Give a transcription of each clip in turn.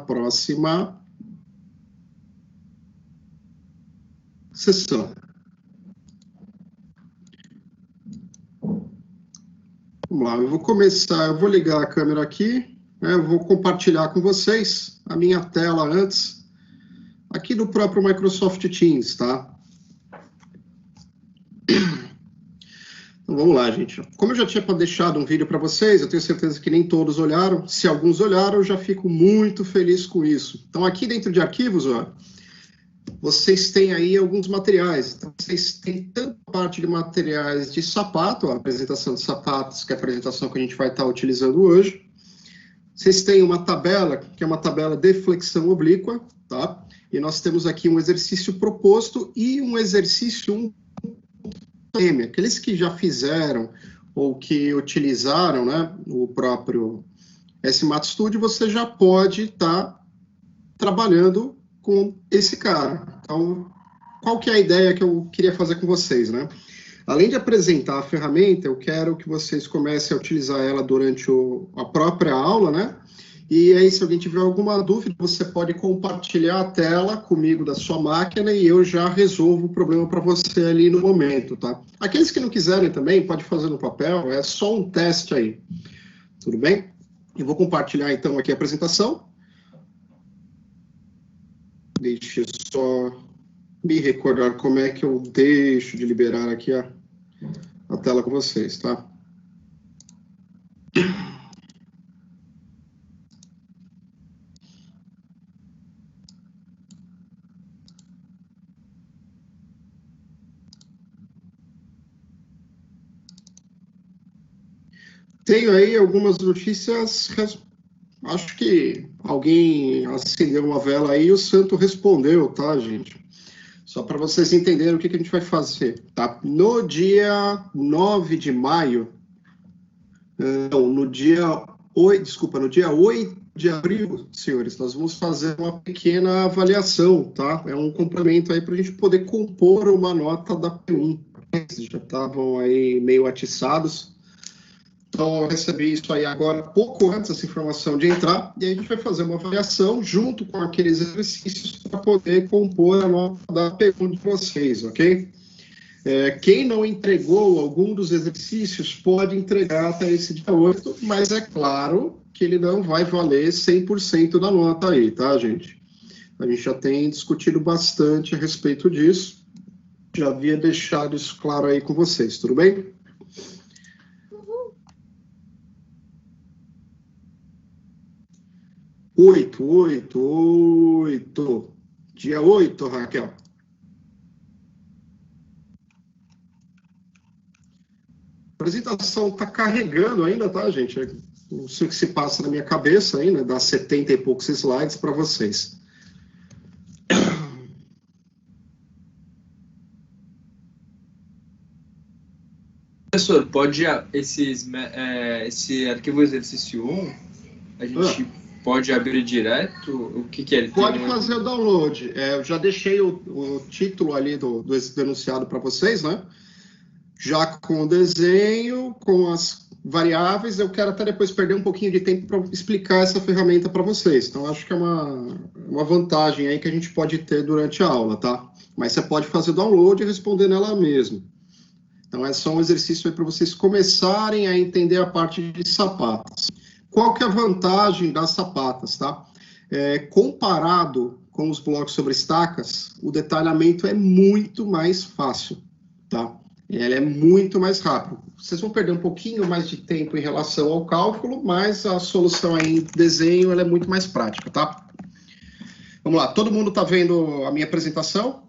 próxima sessão. Vamos lá, eu vou começar, eu vou ligar a câmera aqui, né, eu vou compartilhar com vocês a minha tela antes, aqui do próprio Microsoft Teams, tá? Então vamos lá, gente. Como eu já tinha deixado um vídeo para vocês, eu tenho certeza que nem todos olharam. Se alguns olharam, eu já fico muito feliz com isso. Então aqui dentro de arquivos, ó, vocês têm aí alguns materiais. Então, vocês têm tanto parte de materiais de sapato, a apresentação de sapatos, que é a apresentação que a gente vai estar utilizando hoje. Vocês têm uma tabela, que é uma tabela de flexão oblíqua, tá? E nós temos aqui um exercício proposto e um exercício aqueles que já fizeram ou que utilizaram, né, o próprio SMAT Studio, você já pode estar trabalhando com esse cara. Então, qual que é a ideia que eu queria fazer com vocês, né? Além de apresentar a ferramenta, eu quero que vocês comecem a utilizar ela durante a própria aula, né? E aí, se alguém tiver alguma dúvida, você pode compartilhar a tela comigo da sua máquina e eu já resolvo o problema para você ali no momento, tá? Aqueles que não quiserem também, pode fazer no papel, é só um teste aí. Tudo bem? Eu vou compartilhar, então, aqui a apresentação. Deixa eu só me recordar como é que eu deixo de liberar aqui a tela com vocês, tá? Tenho aí algumas notícias, acho que alguém acendeu uma vela aí e o santo respondeu, tá, gente? Só para vocês entenderem o que a gente vai fazer, tá? No dia 9 de maio, não, no dia 8 de abril, senhores, nós vamos fazer uma pequena avaliação, tá? É um complemento aí para a gente poder compor uma nota da P1. Vocês já estavam aí meio atiçados. Então, eu recebi isso aí agora, pouco antes dessa informação de entrar, e aí a gente vai fazer uma avaliação junto com aqueles exercícios para poder compor a nota da pergunta de vocês, ok? Quem não entregou algum dos exercícios pode entregar até esse dia 8, mas é claro que ele não vai valer 100% da nota aí, tá, gente? A gente já tem discutido bastante a respeito disso, já havia deixado isso claro aí com vocês, tudo bem? Oito. Dia 8, Raquel. A apresentação está carregando ainda, tá, gente? Não sei o que se passa na minha cabeça ainda, dá 70 e poucos slides para vocês. Professor, pode esse arquivo exercício 1, a gente pode abrir direto? O que é ele? Pode fazer o download. Eu já deixei o título ali do enunciado para vocês, né? Já com o desenho, com as variáveis, eu quero até depois perder um pouquinho de tempo para explicar essa ferramenta para vocês. Então, acho que é uma vantagem aí que a gente pode ter durante a aula, tá? Mas você pode fazer o download e responder nela mesmo. Então, é só um exercício aí para vocês começarem a entender a parte de sapatos. Qual que é a vantagem das sapatas, tá? Comparado com os blocos sobre estacas, o detalhamento é muito mais fácil, tá? Ele é muito mais rápido. Vocês vão perder um pouquinho mais de tempo em relação ao cálculo, mas a solução aí em desenho ela é muito mais prática, tá? Vamos lá, todo mundo está vendo a minha apresentação?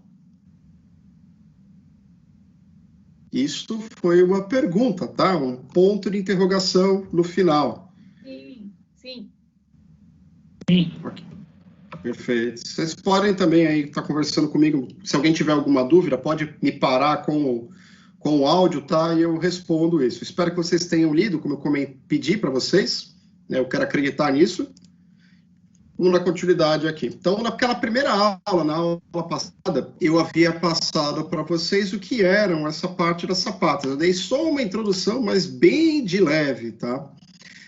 Isto foi uma pergunta, tá? Um ponto de interrogação no final. Sim. Okay. Perfeito. Vocês podem também aí estar conversando comigo. Se alguém tiver alguma dúvida, pode me parar com o áudio, tá? E eu respondo isso. Espero que vocês tenham lido, como eu pedi para vocês. Né? Eu quero acreditar nisso. Vamos na continuidade aqui. Então, naquela primeira aula, na aula passada, eu havia passado para vocês o que eram essa parte das sapatas. Eu dei só uma introdução, mas bem de leve, tá?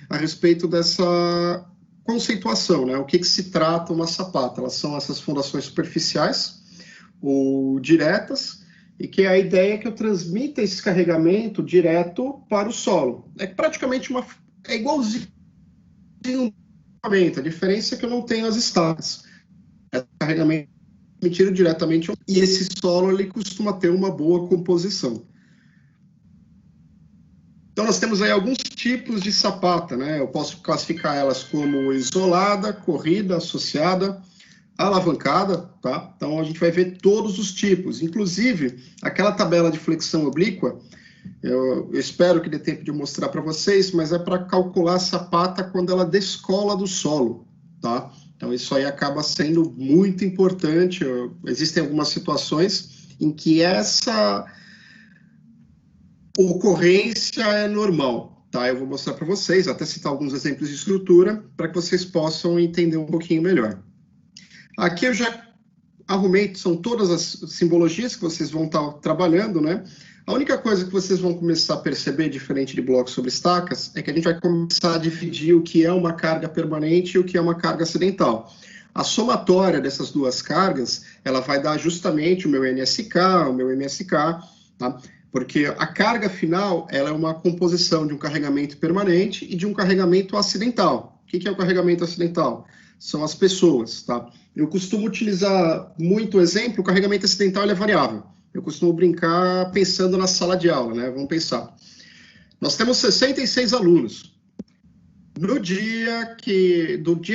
A respeito dessa conceituação, né? O que se trata uma sapata? Elas são essas fundações superficiais ou diretas, e que a ideia é que eu transmita esse carregamento direto para o solo. É praticamente é igualzinho um carregamento, a diferença é que eu não tenho as estacas. É carregamento transmitido diretamente, e esse solo ele costuma ter uma boa composição. Então, nós temos aí alguns tipos de sapata, né? Eu posso classificar elas como isolada, corrida, associada, alavancada, tá? Então, a gente vai ver todos os tipos. Inclusive, aquela tabela de flexão oblíqua, eu espero que dê tempo de mostrar para vocês, mas é para calcular a sapata quando ela descola do solo, tá? Então, isso aí acaba sendo muito importante. Existem algumas situações em que essa ocorrência é normal, tá? Eu vou mostrar para vocês, até citar alguns exemplos de estrutura, para que vocês possam entender um pouquinho melhor. Aqui eu já arrumei, são todas as simbologias que vocês vão estar trabalhando, né? A única coisa que vocês vão começar a perceber, diferente de blocos sobre estacas, é que a gente vai começar a dividir o que é uma carga permanente e o que é uma carga acidental. A somatória dessas duas cargas, ela vai dar justamente o meu NSK, o meu MSK, tá? Porque a carga final, ela é uma composição de um carregamento permanente e de um carregamento acidental. O que é o carregamento acidental? São as pessoas, tá? Eu costumo utilizar muito exemplo, o carregamento acidental ele é variável. Eu costumo brincar pensando na sala de aula, né? Vamos pensar. Nós temos 66 alunos. Do dia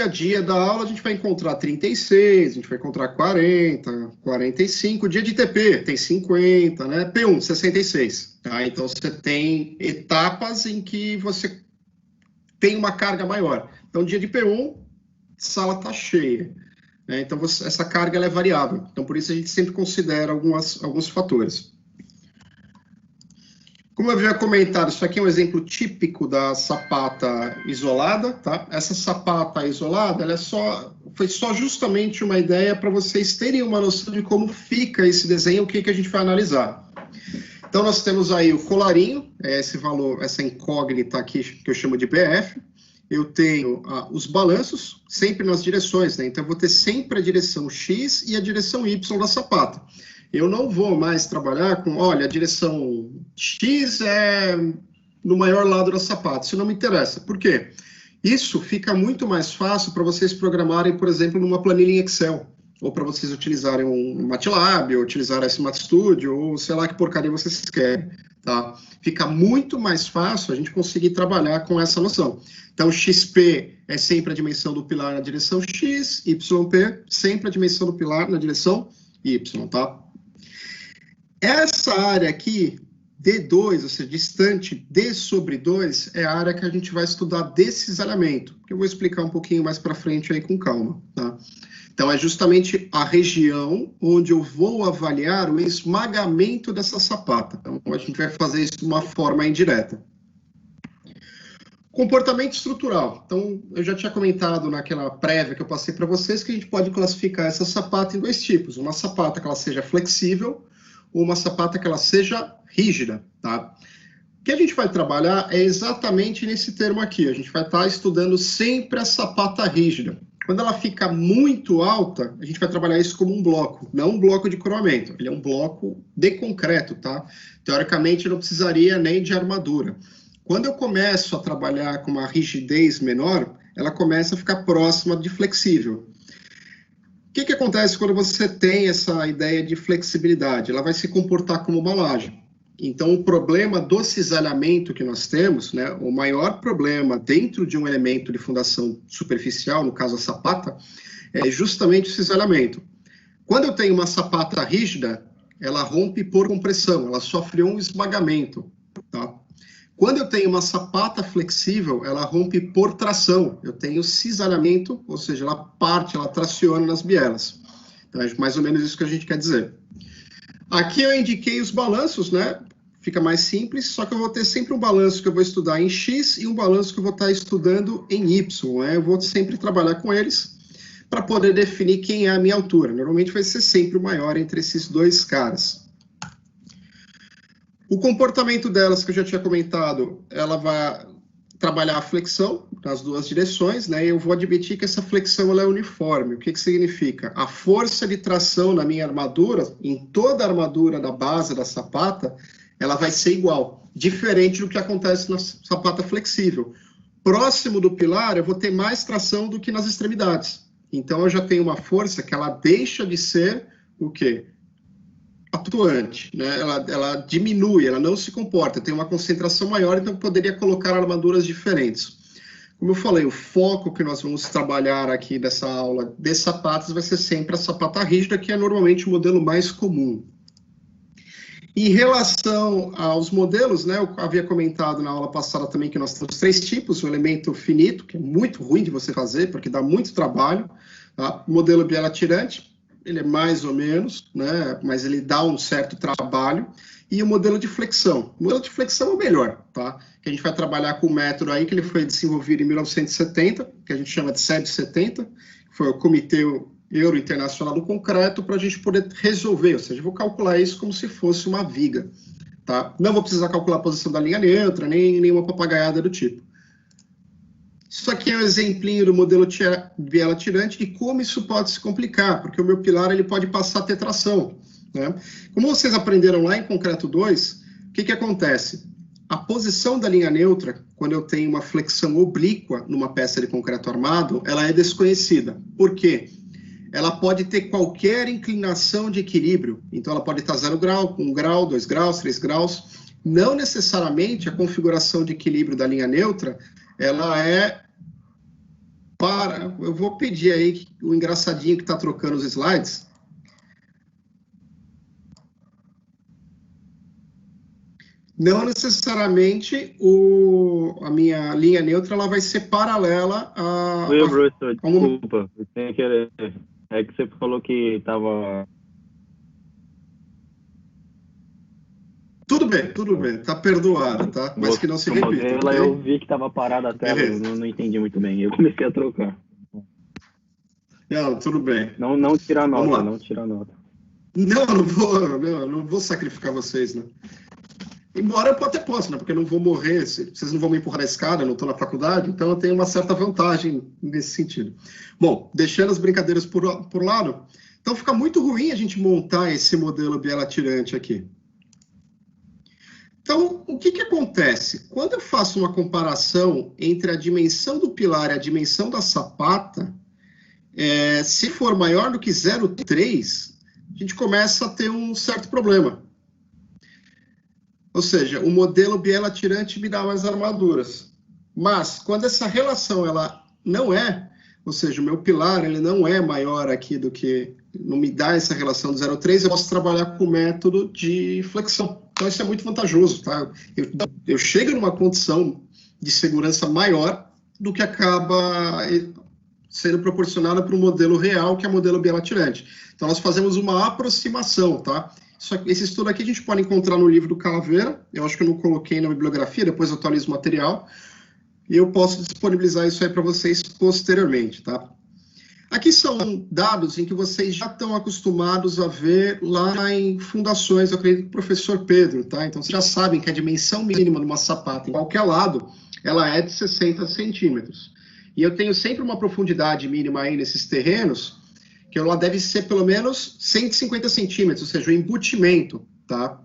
a dia da aula, a gente vai encontrar 36, a gente vai encontrar 40, 45. Dia de TP, tem 50, né? P1, 66. Tá? Então, você tem etapas em que você tem uma carga maior. Então, dia de P1, sala está cheia. Né? Então, essa carga ela é variável. Então, por isso, a gente sempre considera alguns fatores. Como eu havia comentado, isso aqui é um exemplo típico da sapata isolada, tá? Essa sapata isolada, ela foi só justamente uma ideia para vocês terem uma noção de como fica esse desenho, o que a gente vai analisar. Então, nós temos aí o colarinho, esse valor, essa incógnita aqui que eu chamo de BF. Eu tenho os balanços, sempre nas direções, né? Então, eu vou ter sempre a direção X e a direção Y da sapata. Eu não vou mais trabalhar com, olha, a direção X é no maior lado da sapata. Isso não me interessa. Por quê? Isso fica muito mais fácil para vocês programarem, por exemplo, numa planilha em Excel. Ou para vocês utilizarem um MATLAB, ou utilizar esse MATStudio, ou sei lá que porcaria vocês querem. Tá? Fica muito mais fácil a gente conseguir trabalhar com essa noção. Então, XP é sempre a dimensão do pilar na direção X, YP sempre a dimensão do pilar na direção Y, tá? Essa área aqui, D2, ou seja, distante D sobre 2, é a área que a gente vai estudar descisalhamento, que eu vou explicar um pouquinho mais para frente aí com calma, tá? Então, é justamente a região onde eu vou avaliar o esmagamento dessa sapata. Então, a gente vai fazer isso de uma forma indireta. Comportamento estrutural. Então, eu já tinha comentado naquela prévia que eu passei para vocês que a gente pode classificar essa sapata em dois tipos. Uma sapata que ela seja flexível, ou uma sapata que ela seja rígida, tá? O que a gente vai trabalhar é exatamente nesse termo aqui. A gente vai estar estudando sempre a sapata rígida. Quando ela fica muito alta, a gente vai trabalhar isso como um bloco, não um bloco de coroamento. Ele é um bloco de concreto, tá? Teoricamente, não precisaria nem de armadura. Quando eu começo a trabalhar com uma rigidez menor, ela começa a ficar próxima de flexível. O que acontece quando você tem essa ideia de flexibilidade? Ela vai se comportar como uma laje. Então, o problema do cisalhamento que nós temos, né, o maior problema dentro de um elemento de fundação superficial, no caso a sapata, é justamente o cisalhamento. Quando eu tenho uma sapata rígida, ela rompe por compressão, ela sofre um esmagamento, tá? Quando eu tenho uma sapata flexível, ela rompe por tração. Eu tenho cisalhamento, ou seja, ela parte, ela traciona nas bielas. Então, é mais ou menos isso que a gente quer dizer. Aqui eu indiquei os balanços, né? Fica mais simples, só que eu vou ter sempre um balanço que eu vou estudar em X e um balanço que eu vou estar estudando em Y, né? Eu vou sempre trabalhar com eles para poder definir quem é a minha altura. Normalmente vai ser sempre o maior entre esses dois caras. O comportamento delas, que eu já tinha comentado, ela vai trabalhar a flexão. nas duas direções, né? E eu vou admitir que essa flexão ela é uniforme. O que significa? A força de tração na minha armadura, em toda a armadura da base da sapata, ela vai ser igual, diferente do que acontece na sapata flexível. Próximo do pilar, eu vou ter mais tração do que nas extremidades. Então, eu já tenho uma força que ela deixa de ser o quê? Atuante, né? Ela diminui, ela não se comporta, tem uma concentração maior, então eu poderia colocar armaduras diferentes. Como eu falei, o foco que nós vamos trabalhar aqui nessa aula de sapatos vai ser sempre a sapata rígida, que é normalmente o modelo mais comum. Em relação aos modelos, né, eu havia comentado na aula passada também que nós temos 3 tipos, o elemento finito, que é muito ruim de você fazer, porque dá muito trabalho, tá? O modelo bielatirante, ele é mais ou menos, né, mas ele dá um certo trabalho, e o modelo de flexão. O modelo de flexão é o melhor, tá? Que a gente vai trabalhar com um método aí que ele foi desenvolvido em 1970, que a gente chama de SED 70, que foi o Comitê Euro Internacional do Concreto, para a gente poder resolver, ou seja, eu vou calcular isso como se fosse uma viga, tá? Não vou precisar calcular a posição da linha neutra, nem nenhuma papagaiada do tipo. Isso aqui é um exemplinho do modelo bielatirante e como isso pode se complicar, porque o meu pilar ele pode passar a ter tração, né? Como vocês aprenderam lá em Concreto 2, o que acontece? A posição da linha neutra, quando eu tenho uma flexão oblíqua numa peça de concreto armado, ela é desconhecida. Por quê? Ela pode ter qualquer inclinação de equilíbrio. Então, ela pode estar 0 grau, 1 grau, 2 graus, 3 graus. Não necessariamente a configuração de equilíbrio da linha neutra, ela é para... Eu vou pedir aí o engraçadinho que está trocando os slides. Não necessariamente a minha linha neutra ela vai ser paralela a... Oi, professor, desculpa. Sem querer. É que você falou que estava... Tudo bem, tá perdoado, tá? Mas que não se repita. Okay? Eu vi que estava parada a tela, não entendi muito bem. Eu comecei a trocar. Não, tudo bem. Não tira nota, não tira nota. Não vou sacrificar vocês, né? Embora eu até possa, né? Porque eu não vou morrer, vocês não vão me empurrar na escada, eu não estou na faculdade, então eu tenho uma certa vantagem nesse sentido. Bom, deixando as brincadeiras por lado, então fica muito ruim a gente montar esse modelo bielatirante aqui. Então, o que acontece? Quando eu faço uma comparação entre a dimensão do pilar e a dimensão da sapata, se for maior do que 0,3, a gente começa a ter um certo problema. Ou seja, o modelo bielatirante me dá mais armaduras. Mas, quando essa relação ela não é, ou seja, o meu pilar ele não é maior aqui do que, não me dá essa relação do 0,3, eu posso trabalhar com o método de flexão. Então, isso é muito vantajoso, tá? Eu chego numa condição de segurança maior do que acaba sendo proporcionada para o modelo real, que é o modelo bielatirante. Então, nós fazemos uma aproximação, tá? Esse estudo aqui a gente pode encontrar no livro do Calaveira, eu acho que eu não coloquei na bibliografia, depois eu atualizo o material, e eu posso disponibilizar isso aí para vocês posteriormente, tá? Aqui são dados em que vocês já estão acostumados a ver lá em fundações, eu acredito que o professor Pedro, tá? Então, vocês já sabem que a dimensão mínima de uma sapata em qualquer lado, ela é de 60 centímetros. E eu tenho sempre uma profundidade mínima aí nesses terrenos, que ela deve ser pelo menos 150 centímetros, ou seja, o embutimento, tá?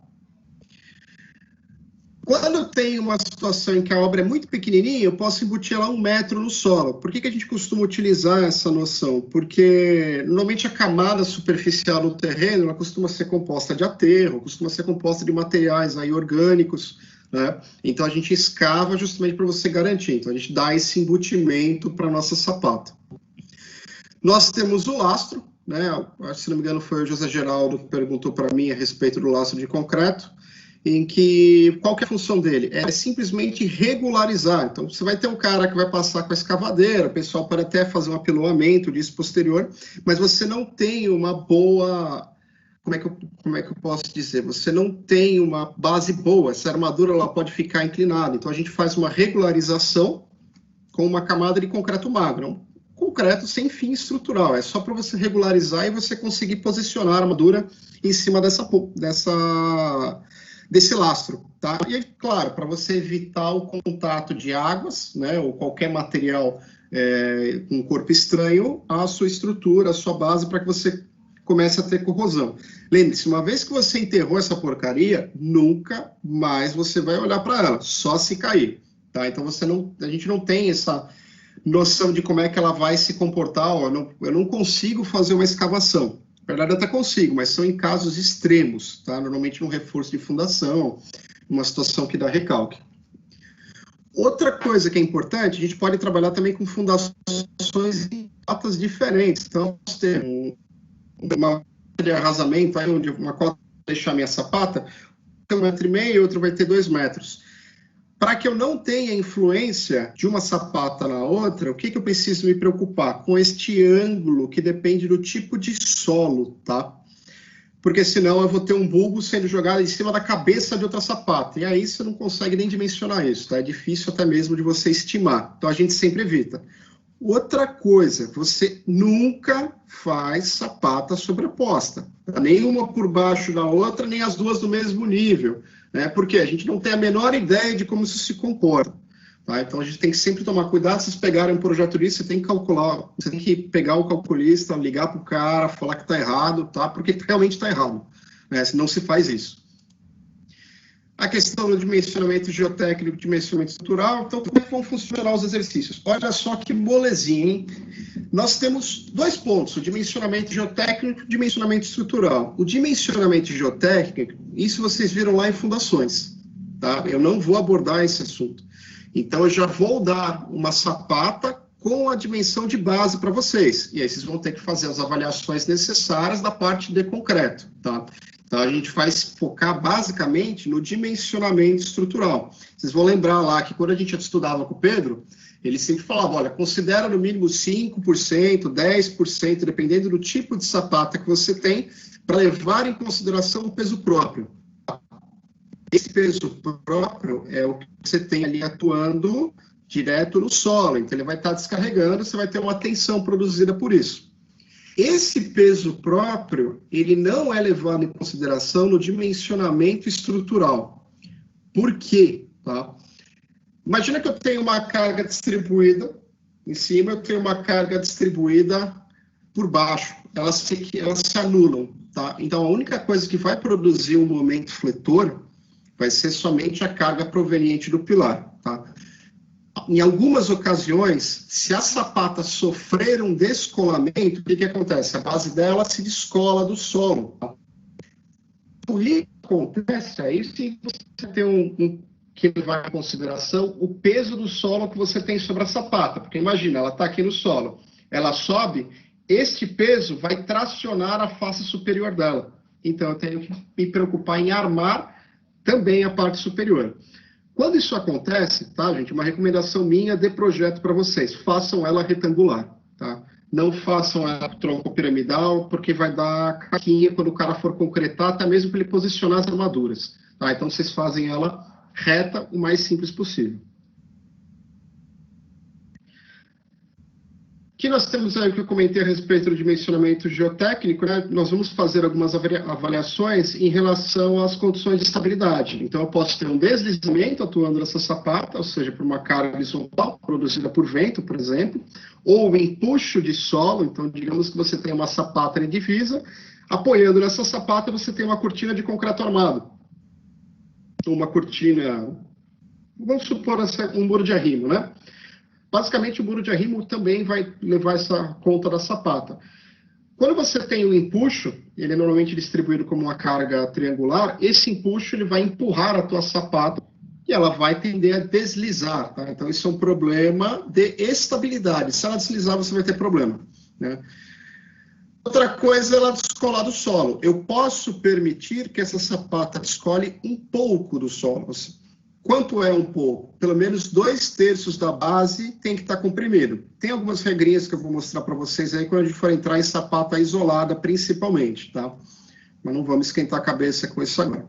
Quando eu tenho uma situação em que a obra é muito pequenininha, eu posso embutir ela 1 metro no solo. Por que a gente costuma utilizar essa noção? Porque, normalmente, a camada superficial do terreno, ela costuma ser composta de aterro, costuma ser composta de materiais aí orgânicos, né? Então, a gente escava justamente para você garantir. Então, a gente dá esse embutimento para a nossa sapata. Nós temos o lastro, né? Se não me engano foi o José Geraldo que perguntou para mim a respeito do lastro de concreto, em que, qual que é a função dele? É simplesmente regularizar. Então, você vai ter um cara que vai passar com a escavadeira, o pessoal pode até fazer um apiloamento disso posterior, mas você não tem uma boa... Como é que eu posso dizer? Você não tem uma base boa, essa armadura ela pode ficar inclinada. Então, a gente faz uma regularização com uma camada de concreto magro, concreto sem fim estrutural, é só para você regularizar e você conseguir posicionar a armadura em cima desse lastro, tá? E, claro, para você evitar o contato de águas, né, ou qualquer material com corpo estranho, a sua estrutura, a sua base, para que você comece a ter corrosão. Lembre-se, uma vez que você enterrou essa porcaria, nunca mais você vai olhar para ela, só se cair, tá? Então a gente não tem essa noção de como é que ela vai se comportar. Ó, eu não consigo fazer uma escavação. Na verdade, até consigo, mas são em casos extremos, tá? Normalmente num reforço de fundação, uma situação que dá recalque. Outra coisa que é importante, a gente pode trabalhar também com fundações em cotas diferentes. Então, nós temos uma de arrasamento, aí onde uma cota vai deixar minha sapata, 1,5 metro e outra vai ter 2 metros. Para que eu não tenha influência de uma sapata na outra, o que eu preciso me preocupar? Com este ângulo que depende do tipo de solo, tá? Porque senão eu vou ter um bulbo sendo jogado em cima da cabeça de outra sapata. E aí você não consegue nem dimensionar isso, tá? É difícil até mesmo de você estimar. Então a gente sempre evita. Outra coisa, você nunca faz sapata sobreposta. Nem uma por baixo da outra, nem as duas do mesmo nível. Né? Porque a gente não tem a menor ideia de como isso se comporta. Tá? Então a gente tem que sempre tomar cuidado. Se vocês pegarem um projeto disso, você tem que calcular, você tem que pegar o calculista, ligar para o cara, falar que está errado, tá? Porque realmente está errado. Né? Não se faz isso. A questão do dimensionamento geotécnico, dimensionamento estrutural. Então, como é que vão funcionar os exercícios? Olha só que molezinha, hein? Nós temos 2 pontos, o dimensionamento geotécnico e o dimensionamento estrutural. O dimensionamento geotécnico, isso vocês viram lá em fundações, tá? Eu não vou abordar esse assunto. Então, eu já vou dar uma sapata com a dimensão de base para vocês. E aí vocês vão ter que fazer as avaliações necessárias da parte de concreto, tá? Então, a gente vai focar basicamente no dimensionamento estrutural. Vocês vão lembrar lá que quando a gente estudava com o Pedro, ele sempre falava, olha, considera no mínimo 5%, 10%, dependendo do tipo de sapata que você tem, para levar em consideração o peso próprio. Esse peso próprio é o que você tem ali atuando direto no solo. Então, ele vai estar descarregando, você vai ter uma tensão produzida por isso. Esse peso próprio, ele não é levado em consideração no dimensionamento estrutural. Por quê? Tá? Imagina que eu tenho uma carga distribuída, em cima eu tenho uma carga distribuída por baixo. Elas se anulam. Tá? Então, a única coisa que vai produzir um momento fletor vai ser somente a carga proveniente do pilar. Tá? Em algumas ocasiões, se a sapata sofrer um descolamento, o que acontece? A base dela se descola do solo. O que acontece aí se você tem que levar em consideração o peso do solo que você tem sobre a sapata. Porque imagina, ela está aqui no solo, ela sobe, este peso vai tracionar a face superior dela. Então, eu tenho que me preocupar em armar também a parte superior. Quando isso acontece, tá, gente, uma recomendação minha de projeto para vocês, façam ela retangular, tá? Não façam ela tronco piramidal, porque vai dar caquinha quando o cara for concretar, até mesmo para ele posicionar as armaduras, tá? Então, vocês fazem ela reta o mais simples possível. Que nós temos aí o que eu comentei a respeito do dimensionamento geotécnico, né? Nós vamos fazer algumas avaliações em relação às condições de estabilidade. Então, eu posso ter um deslizamento atuando nessa sapata, ou seja, por uma carga horizontal produzida por vento, por exemplo, ou um empuxo de solo. Então, digamos que você tem uma sapata em divisa, apoiando nessa sapata você tem uma cortina de concreto armado. Uma cortina, vamos supor um muro de arrimo, né? Basicamente, o muro de arrimo também vai levar essa conta da sapata. Quando você tem o empuxo, ele é normalmente distribuído como uma carga triangular, esse empuxo ele vai empurrar a tua sapata e ela vai tender a deslizar. Tá? Então, isso é um problema de estabilidade. Se ela deslizar, você vai ter problema. Né? Outra coisa é ela descolar do solo. Eu posso permitir que essa sapata descole um pouco do solo. Quanto é um pouco? Pelo menos 2/3 da base tem que estar comprimido. Tem algumas regrinhas que eu vou mostrar para vocês aí quando a gente for entrar em sapata isolada, principalmente, tá? Mas não vamos esquentar a cabeça com isso agora.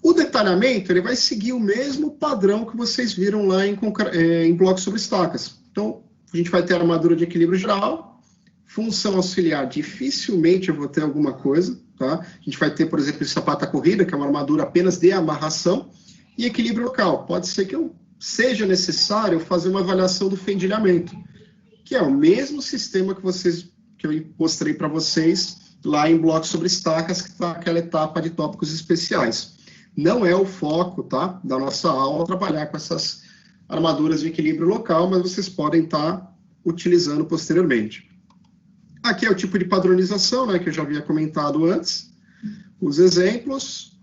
O detalhamento, ele vai seguir o mesmo padrão que vocês viram lá em blocos sobre estacas. Então, a gente vai ter a armadura de equilíbrio geral, Função auxiliar, dificilmente eu vou ter alguma coisa, tá? A gente vai ter, por exemplo, esse sapato à corrida, que é uma armadura apenas de amarração, e equilíbrio local. Pode ser que seja necessário fazer uma avaliação do fendilhamento, que é o mesmo sistema que eu mostrei para vocês lá em Bloco sobre Estacas, que está aquela etapa de tópicos especiais. Não é o foco, tá, da nossa aula trabalhar com essas armaduras de equilíbrio local, mas vocês podem estar utilizando posteriormente. Aqui é o tipo de padronização, né, que eu já havia comentado antes, os exemplos,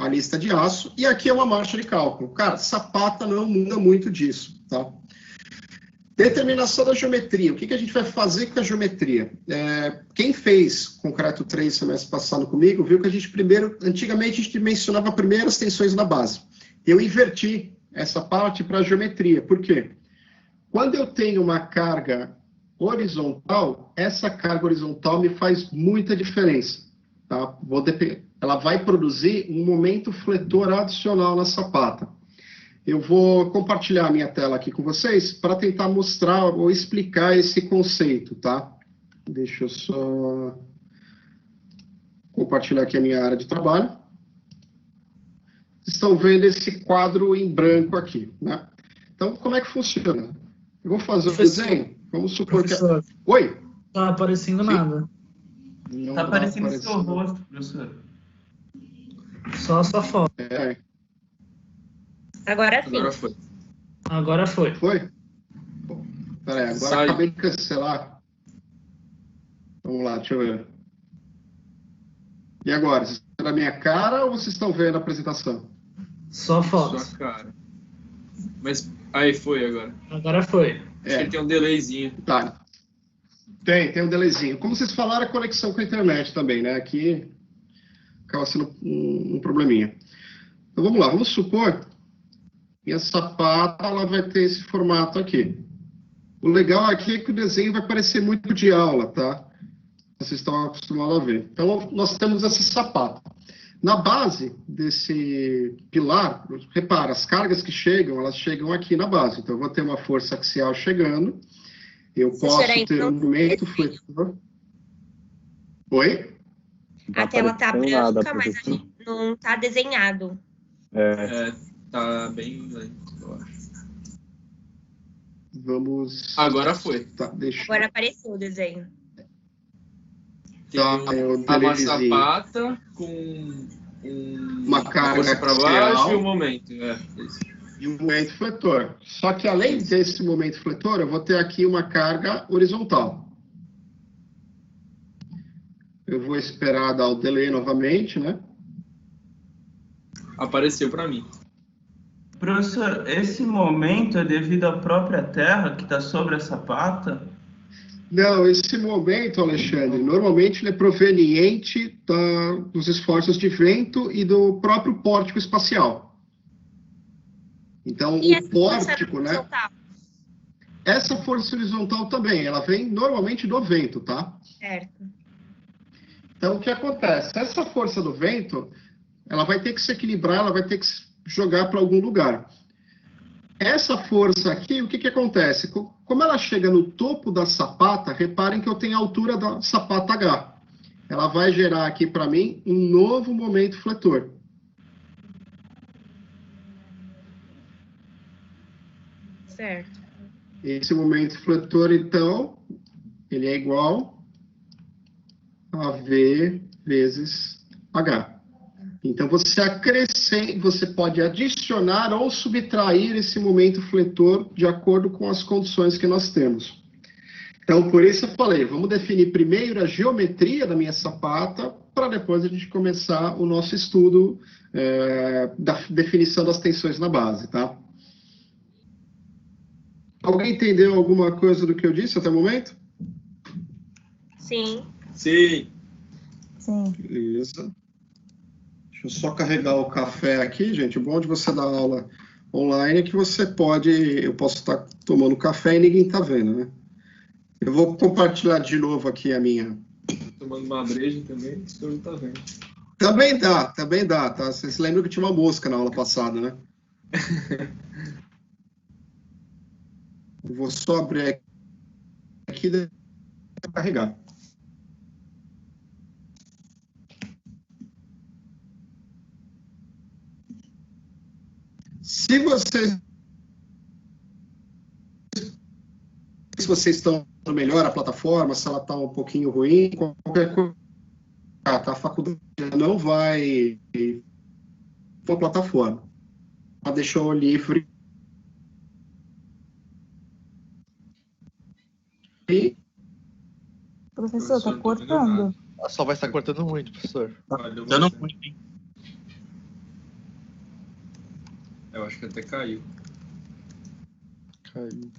a lista de aço, e aqui é uma marcha de cálculo. Cara, sapata não muda muito disso, tá? Determinação da geometria. O que a gente vai fazer com a geometria? Quem fez concreto 3 semestre passado comigo, viu que a gente antigamente a gente mencionava primeiro as tensões na base. Eu inverti essa parte para a geometria. Por quê? Quando eu tenho uma carga horizontal, essa carga horizontal me faz muita diferença. Tá? Ela vai produzir um momento fletor adicional na sapata. Eu vou compartilhar a minha tela aqui com vocês para tentar mostrar ou explicar esse conceito, tá? Deixa eu só compartilhar aqui a minha área de trabalho. Vocês estão vendo esse quadro em branco aqui, né? Então, como é que funciona? Eu vou fazer o desenho. Vamos supor professor, que... Oi? Tá aparecendo Sim. nada. Tá aparecendo o seu rosto, professor. Só a sua foto. Agora sim. Agora foi. Agora foi. Foi? Peraí, agora Sai. acabei de cancelar. Vamos lá, deixa eu ver. E agora? Vocês estão na minha cara ou vocês estão vendo a apresentação? Só a foto. Sua cara. Mas aí foi agora. Agora foi. Acho que tem um delayzinho. Tá. Tem um delayzinho. Como vocês falaram, a conexão com a internet também, né? Aqui acaba sendo um probleminha. Então vamos lá, vamos supor que a sapata ela vai ter esse formato aqui. O legal aqui é que o desenho vai parecer muito de aula, tá? Vocês estão acostumados a ver. Então nós temos essa sapata. Na base desse pilar, repara, as cargas que chegam, elas chegam aqui na base. Então eu vou ter uma força axial chegando. Eu posso ter um momento fletor. Oi? A tela tá branca, nada, mas a gente não tá desenhado. Tá bem lento, eu acho. Vamos... Agora foi. Tá, deixa... Agora apareceu o desenho. Tem eu uma delayzinho. sapata com Uma carga força para axial. baixo e um momento. Isso. E um momento fletor. Só que além desse momento fletor, eu vou ter aqui uma carga horizontal. Eu vou esperar dar o delay novamente, né? Apareceu para mim. Professor, esse momento é devido à própria terra que está sobre a sapata? Não, esse momento, Alexandre, normalmente ele é proveniente dos esforços de vento e do próprio pórtico espacial. Então, E o pórtico, né? horizontal? Essa força horizontal também, ela vem normalmente do vento, tá? Certo. Então, o que acontece? Essa força do vento, ela vai ter que se equilibrar, ela vai ter que se jogar para algum lugar. Essa força aqui, o que acontece? Como ela chega no topo da sapata, reparem que eu tenho a altura da sapata H. Ela vai gerar aqui para mim um novo momento fletor. Certo. Esse momento fletor, então, ele é igual a V vezes H. Então, você pode adicionar ou subtrair esse momento fletor de acordo com as condições que nós temos. Então, por isso eu falei, vamos definir primeiro a geometria da minha sapata, para depois a gente começar o nosso estudo da definição das tensões na base, tá? Alguém entendeu alguma coisa do que eu disse até o momento? Sim. Sim. Sim. Beleza. Deixa eu só carregar o café aqui, gente. O bom de você dar aula online é que eu posso estar tomando café e ninguém está vendo, né? Eu vou compartilhar de novo aqui a minha. Tomando uma breja também, o senhor não tá vendo. Também dá, tá? Vocês lembram que tinha uma mosca na aula passada, né? Eu vou só abrir aqui, carregar. Se vocês estão melhor a plataforma, se ela está um pouquinho ruim, qualquer coisa, a faculdade não vai para a plataforma. Ela deixou livre. E... Professor, tá cortando. Só vai estar cortando muito, professor. Dando muito, hein? Eu acho que até caiu. Caiu.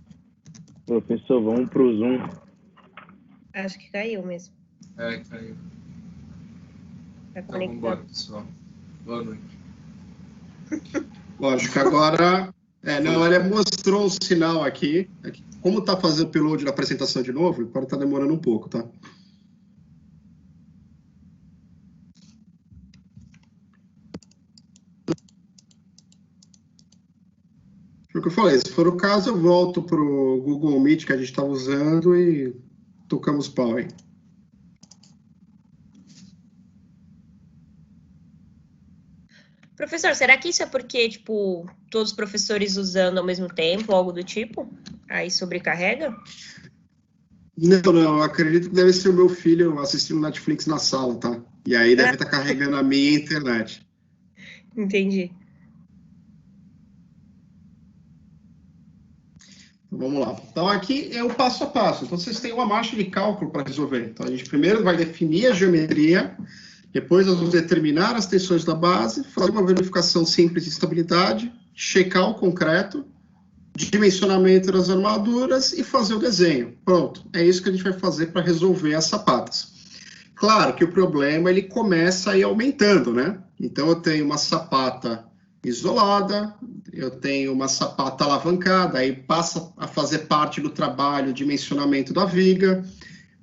Professor, vamos pro Zoom. Acho que caiu mesmo. É, caiu. Tá Então, vamos conectado. embora, pessoal. Boa noite. Lógico, agora... não, ele mostrou um sinal aqui. Como está fazendo o upload da apresentação de novo, agora está demorando um pouco, tá? Foi o que eu falei, se for o caso, eu volto para o Google Meet que a gente estava usando e tocamos pau aí. Professor, será que isso é porque, tipo, todos os professores usando ao mesmo tempo, algo do tipo? Aí sobrecarrega? Não, eu acredito que deve ser o meu filho assistindo Netflix na sala, tá? E aí deve estar carregando a minha internet. Entendi. Então, vamos lá. Então, aqui é o passo a passo. Então, vocês têm uma marcha de cálculo para resolver. Então, a gente primeiro vai definir a geometria, depois nós vamos determinar as tensões da base, fazer uma verificação simples de estabilidade, checar o concreto, dimensionamento das armaduras e fazer o desenho. Pronto, é isso que a gente vai fazer para resolver as sapatas. Claro que o problema ele começa a ir aumentando, né? Então eu tenho uma sapata isolada, eu tenho uma sapata alavancada, aí passa a fazer parte do trabalho de dimensionamento da viga.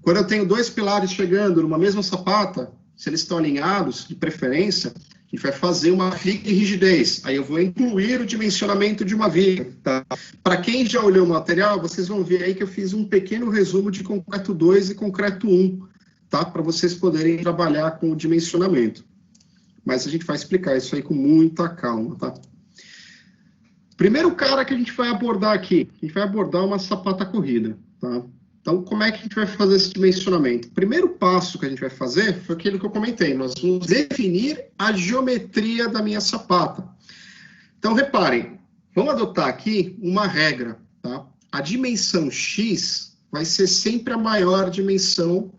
Quando eu tenho dois pilares chegando numa mesma sapata, se eles estão alinhados, de preferência, a gente vai fazer uma viga de rigidez. Aí eu vou incluir o dimensionamento de uma viga. Tá? Para quem já olhou o material, vocês vão ver aí que eu fiz um pequeno resumo de concreto 2 e concreto 1, tá? Para vocês poderem trabalhar com o dimensionamento. Mas a gente vai explicar isso aí com muita calma, tá? Primeiro cara que a gente vai abordar aqui, a gente vai abordar uma sapata corrida, tá? Então, como é que a gente vai fazer esse dimensionamento? O primeiro passo que a gente vai fazer foi aquilo que eu comentei. Nós vamos definir a geometria da minha sapata. Então, reparem, vamos adotar aqui uma regra, tá? A dimensão X vai ser sempre a maior dimensão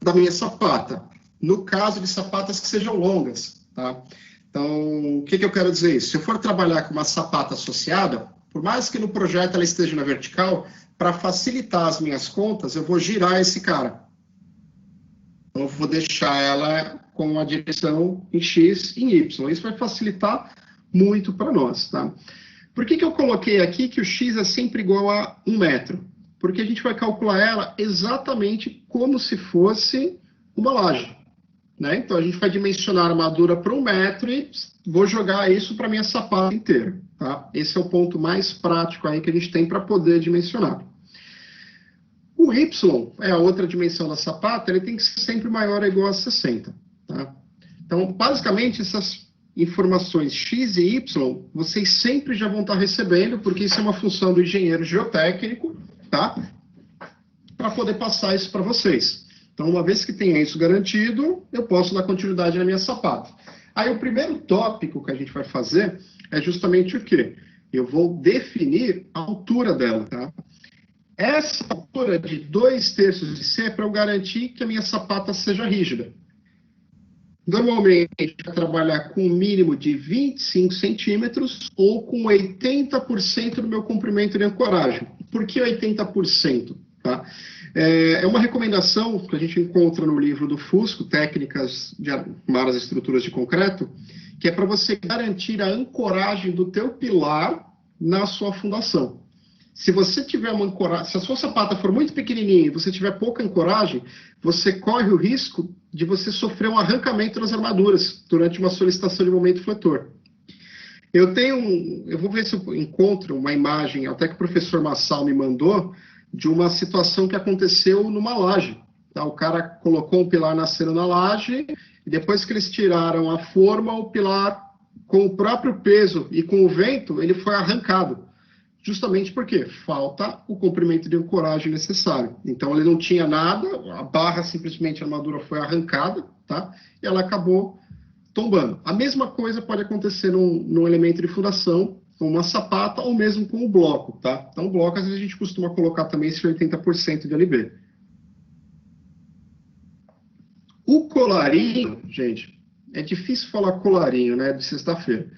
da minha sapata, no caso de sapatas que sejam longas, tá? Então, o que eu quero dizer isso? Se eu for trabalhar com uma sapata associada, por mais que no projeto ela esteja na vertical, para facilitar as minhas contas, eu vou girar esse cara. Então, eu vou deixar ela com a direção em X e em Y. Isso vai facilitar muito para nós, tá? Por que eu coloquei aqui que o X é sempre igual a 1 metro? Porque a gente vai calcular ela exatamente como se fosse uma laje, né? Então, a gente vai dimensionar a armadura para 1 metro e vou jogar isso para a minha sapata inteira, tá? Esse é o ponto mais prático aí que a gente tem para poder dimensionar. O Y é a outra dimensão da sapata, ele tem que ser sempre maior ou igual a 60, tá? Então, basicamente, essas informações X e Y, vocês sempre já vão estar recebendo, porque isso é uma função do engenheiro geotécnico, tá? Para poder passar isso para vocês. Então, uma vez que tenha isso garantido, eu posso dar continuidade na minha sapata. Aí, o primeiro tópico que a gente vai fazer é justamente o quê? Eu vou definir a altura dela, tá? Essa altura de 2/3 de C é para eu garantir que a minha sapata seja rígida. Normalmente, a gente vai trabalhar com um mínimo de 25 centímetros ou com 80% do meu comprimento de ancoragem. Por que 80%? Tá? É uma recomendação que a gente encontra no livro do Fusco, Técnicas de Armar as Estruturas de Concreto, que é para você garantir a ancoragem do teu pilar na sua fundação. Se você tiver uma ancoragem, se a sua sapata for muito pequenininha e você tiver pouca ancoragem, você corre o risco de você sofrer um arrancamento das armaduras durante uma solicitação de momento fletor. Eu vou ver se eu encontro uma imagem, até que o professor Massal me mandou, de uma situação que aconteceu numa laje. Tá? O cara colocou um pilar nascendo na laje, e depois que eles tiraram a forma, o pilar, com o próprio peso e com o vento, ele foi arrancado. Justamente porque falta o comprimento de ancoragem necessário. Então, ele não tinha nada, a barra, simplesmente, a armadura foi arrancada, tá? E ela acabou tombando. A mesma coisa pode acontecer num elemento de fundação, com uma sapata, ou mesmo com o bloco, tá? Então, o bloco, às vezes, a gente costuma colocar também esse 80% de LB. O colarinho, gente, é difícil falar colarinho, né, de sexta-feira.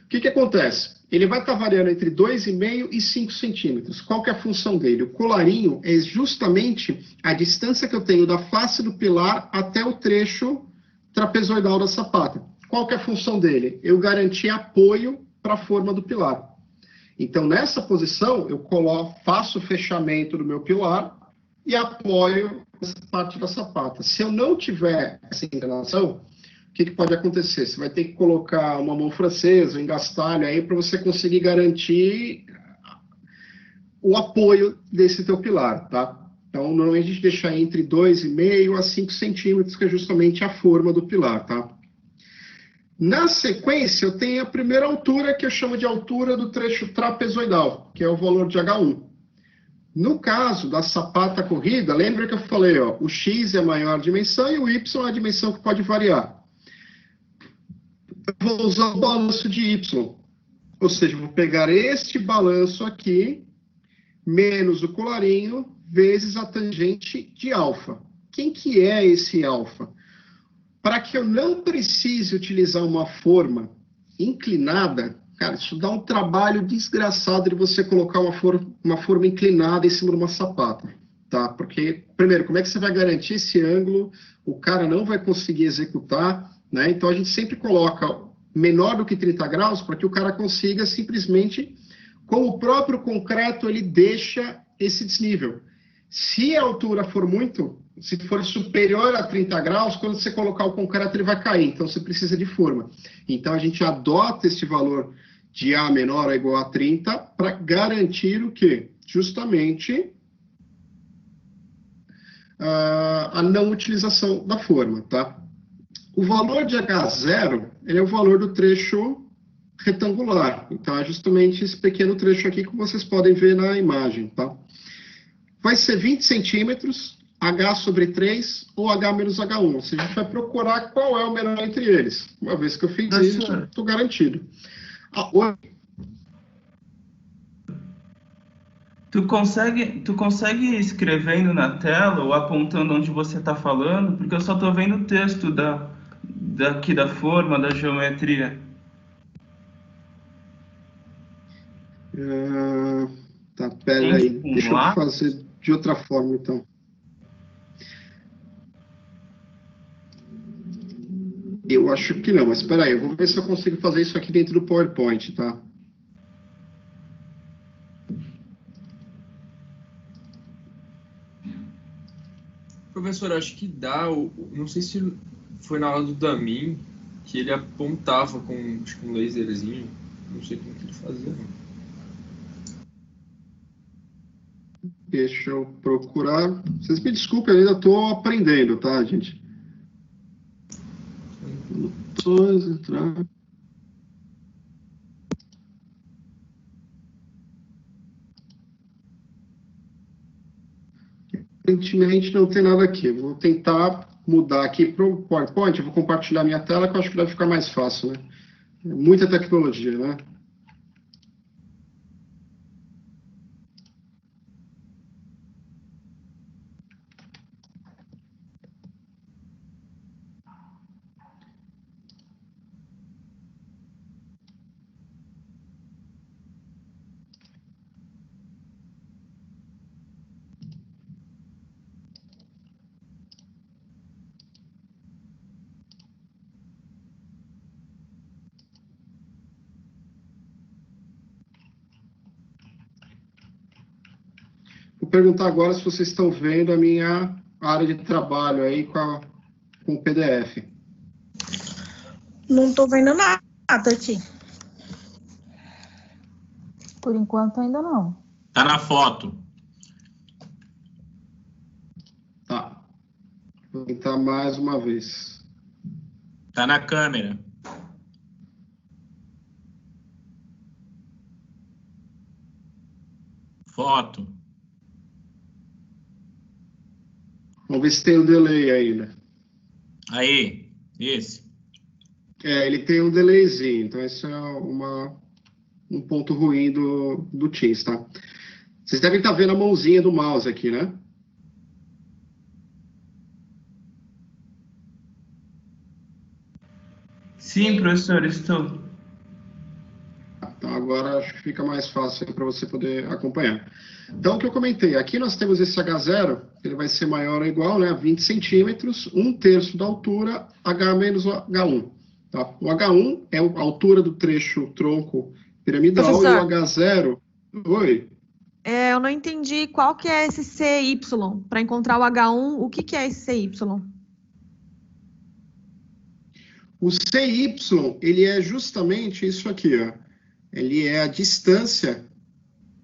O que acontece? Ele vai estar variando entre 2,5 e 5 centímetros. Qual que é a função dele? O colarinho é justamente a distância que eu tenho da face do pilar até o trecho trapezoidal da sapata. Qual que é a função dele? Eu garantir apoio para a forma do pilar. Então, nessa posição, eu faço o fechamento do meu pilar e apoio essa parte da sapata. Se eu não tiver essa inclinação, o que pode acontecer? Você vai ter que colocar uma mão francesa, um engastalho aí, para você conseguir garantir o apoio desse teu pilar, tá? Então, normalmente a gente deixa entre 2,5 a 5 centímetros, que é justamente a forma do pilar, tá? Na sequência, eu tenho a primeira altura, que eu chamo de altura do trecho trapezoidal, que é o valor de H1. No caso da sapata corrida, lembra que eu falei, ó, o X é a maior dimensão e o Y é a dimensão que pode variar. Eu vou usar o balanço de Y, ou seja, eu vou pegar este balanço aqui, menos o colarinho, vezes a tangente de alfa. Quem que é esse alfa? Para que eu não precise utilizar uma forma inclinada, cara, isso dá um trabalho desgraçado de você colocar uma forma inclinada em cima de uma sapata, tá? Porque, primeiro, como é que você vai garantir esse ângulo? O cara não vai conseguir executar, né? Então, a gente sempre coloca menor do que 30 graus para que o cara consiga simplesmente, com o próprio concreto, ele deixa esse desnível. Se a altura for se for superior a 30 graus, quando você colocar o concreto, ele vai cair. Então, você precisa de forma. Então, a gente adota este valor de A menor ou igual a 30 para garantir o quê? Justamente a não utilização da forma, tá? O valor de H0, ele é o valor do trecho retangular. Então, é justamente esse pequeno trecho aqui que vocês podem ver na imagem, tá? Vai ser 20 centímetros, H sobre 3 ou H menos H1. Ou seja, a gente vai procurar qual é o menor entre eles. Uma vez que eu fiz isso, estou garantido. Tu consegue ir escrevendo na tela ou apontando onde você está falando? Porque eu só estou vendo o texto daqui da forma, da geometria. Tá, pera aí. Deixa eu fazer de outra forma, então. Eu acho que não, mas espera aí, eu vou ver se eu consigo fazer isso aqui dentro do PowerPoint, tá? Professor, acho que dá, não sei se foi na aula do Damin, que ele apontava com um laserzinho, não sei como que ele fazia, não. Deixa eu procurar. Vocês me desculpem, eu ainda estou aprendendo, tá, gente? Entrar. Aparentemente não tem nada aqui. Vou tentar mudar aqui para o PowerPoint. Eu vou compartilhar minha tela, que eu acho que deve ficar mais fácil, né? É muita tecnologia, né? Vou perguntar agora se vocês estão vendo a minha área de trabalho aí com o PDF. Não estou vendo nada aqui. Por enquanto ainda não. Tá na foto. Vou tentar mais uma vez. Tá na câmera. Foto. Vamos ver se tem um delay ainda. Aí, esse. Ele tem um delayzinho, então esse é um ponto ruim do Teams, tá? Vocês devem estar vendo a mãozinha do mouse aqui, né? Sim, professor, estou. Então agora acho que fica mais fácil para você poder acompanhar. Então, o que eu comentei, aqui nós temos esse H0, ele vai ser maior ou igual, né, a 20 centímetros, 1/3 da altura, H menos o H1. Tá? O H1 é a altura do trecho tronco piramidal, Professor. e o H0... Oi? Eu não entendi qual que é esse CY. Para encontrar o H1, o que é esse CY? O CY, ele é justamente isso aqui, ó. Ele é a distância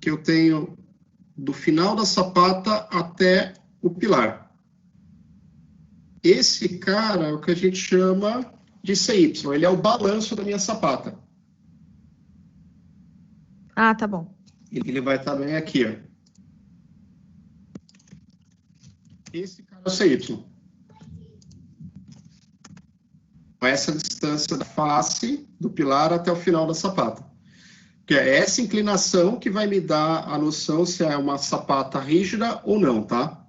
que eu tenho do final da sapata até o pilar. Esse cara é o que a gente chama de CY, ele é o balanço da minha sapata. Ah, tá bom. Ele vai estar bem aqui, ó. Esse cara é o CY. Essa distância da face do pilar até o final da sapata. Que é essa inclinação que vai me dar a noção se é uma sapata rígida ou não, tá?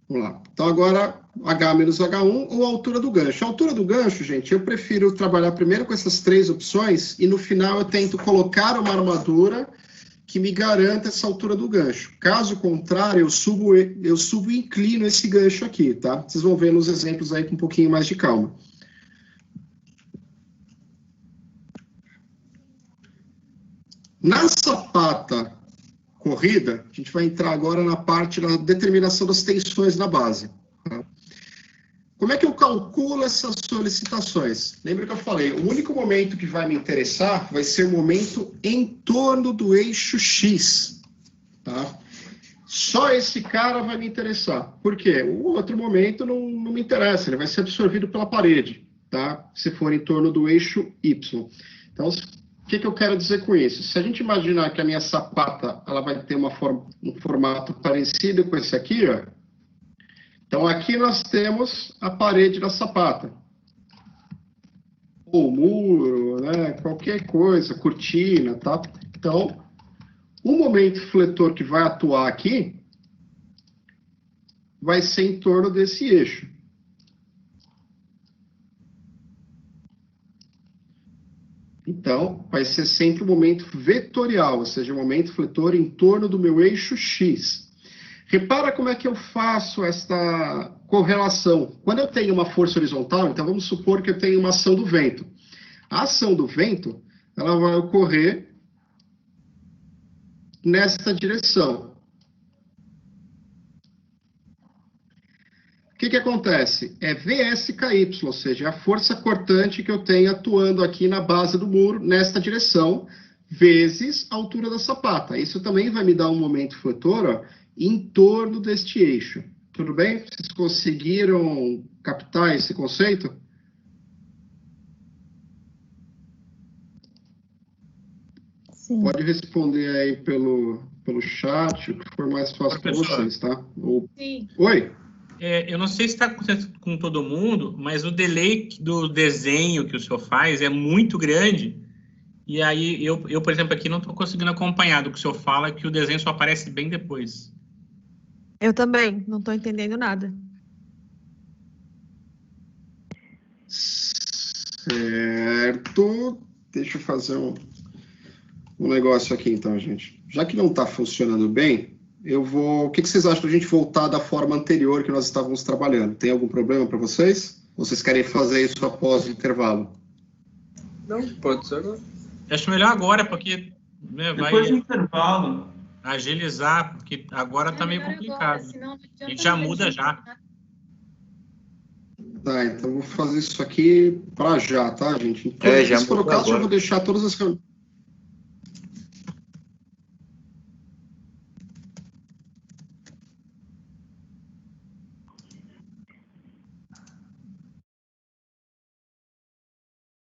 Vamos lá. Então, agora, H menos H1 ou a altura do gancho. A altura do gancho, gente, eu prefiro trabalhar primeiro com essas três opções e no final eu tento colocar uma armadura que me garanta essa altura do gancho. Caso contrário, eu subo e inclino esse gancho aqui, tá? Vocês vão ver nos exemplos aí com um pouquinho mais de calma. Na sapata corrida, a gente vai entrar agora na parte da determinação das tensões na base. Tá? Como é que eu calculo essas solicitações? Lembra que eu falei, o único momento que vai me interessar vai ser o momento em torno do eixo X. Tá? Só esse cara vai me interessar. Por quê? O outro momento não me interessa, ele vai ser absorvido pela parede, tá? Se for em torno do eixo Y. Então, o que eu quero dizer com isso? Se a gente imaginar que a minha sapata ela vai ter um formato parecido com esse aqui, ó. Então, aqui nós temos a parede da sapata. Ou muro, né? Qualquer coisa, cortina, tá? Então, o momento fletor que vai atuar aqui vai ser em torno desse eixo. Então, vai ser sempre o momento vetorial, ou seja, o momento fletor em torno do meu eixo X. Repara como é que eu faço esta correlação. Quando eu tenho uma força horizontal, então vamos supor que eu tenho uma ação do vento. A ação do vento, ela vai ocorrer nesta direção. O que acontece? É VSKY, ou seja, a força cortante que eu tenho atuando aqui na base do muro, nesta direção, vezes a altura da sapata. Isso também vai me dar um momento fletor, ó, em torno deste eixo. Tudo bem? Vocês conseguiram captar esse conceito? Sim. Pode responder aí pelo chat, o que for mais fácil para vocês, tá? Sim. Oi? Eu não sei se está acontecendo com todo mundo, mas o delay do desenho que o senhor faz é muito grande. E aí, eu por exemplo, aqui não estou conseguindo acompanhar do que o senhor fala, que o desenho só aparece bem depois. Eu também, não estou entendendo nada. Certo. Deixa eu fazer um negócio aqui, então, gente. Já que não está funcionando bem, eu vou... O que vocês acham da gente voltar da forma anterior que nós estávamos trabalhando? Tem algum problema para vocês? Ou vocês querem fazer isso após o intervalo? Não, pode ser agora. Acho melhor agora, porque né, Depois do vai intervalo. agilizar, porque agora está meio complicado. A gente já muda já. Tá, então eu vou fazer isso aqui para já, tá, gente? Então, já se for o mudou caso, eu agora. vou deixar todas as reuniões.